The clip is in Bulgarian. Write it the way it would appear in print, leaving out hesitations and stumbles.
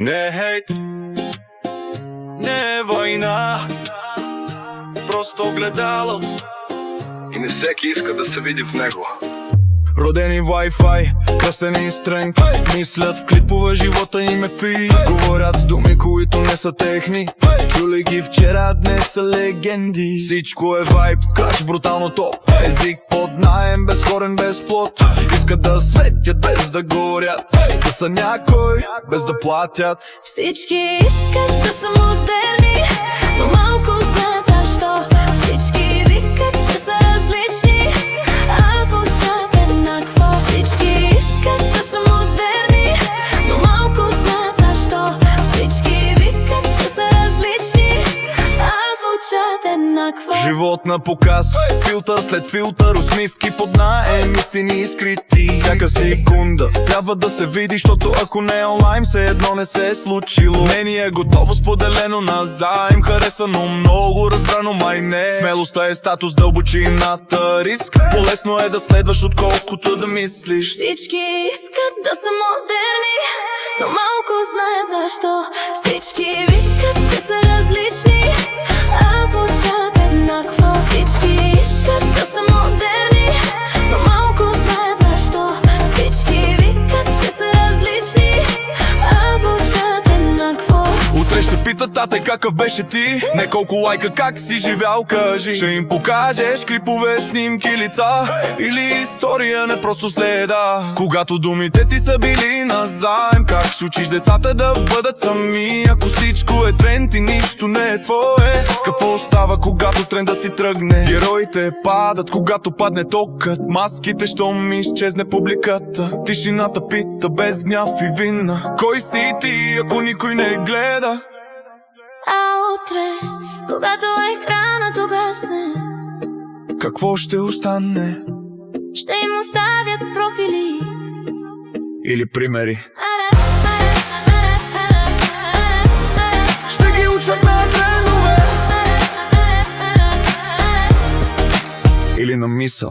Не е хейт, не е война, просто огледало и не всеки иска да се види в него. Родени Wi-Fi, кръстени стренг, мислят в клипове, живота им е фи. Говорят с думи, които не са техни, чули ги вчера, днес са легенди. Всичко е вайб, крач брутално топ, език под наем, безкорен, без плод. Искат да светят без да горят, да са някой без да платят. Всички искат да са модерни, но малко знаят защо. Всички викат, че са различни, а звучат еднакво. Всички искат да са модерни, но малко знаят защо. Всички викат, че са различни, а звучат еднакво. Живот на показ, филтър след филтър, усмивки под наем, истини скрити. Всяка секунда трябва да се види, защото ако не е онлайн, все едно не се е случило. Мнение готово, споделено назаем, харесано много, разбрано май не. Смелостта е статус, дълбочината риск. По-лесно е да следваш, отколкото да мислиш. Всички искат да са модерни, но малко знаят защо. Всички викат, че са различни, а звучат еднакво. Всички искат да са модерни, но малко знаят защо. Всички викат, че са различни, а звучат еднакво. Утре ще питат тате какъв беше ти, не колко лайка, как си живял, кажи. Ще им покажеш клипове, снимки, лица или история, не просто следа. Когато думите ти са били назаем, как ще учиш децата да бъдат сами? Ако всичко е тренд и нищо не е твое, какво става, когато тренда си тръгне? Героите падат, когато падне токът, маските, щом изчезне публиката. Тишината пита без гняв и вина: кой си ти, ако никой не гледа? А утре, когато екранът угасне, какво ще остане? ще им оставят профили Или примери. Ще ги учат на трендове или на мисъл.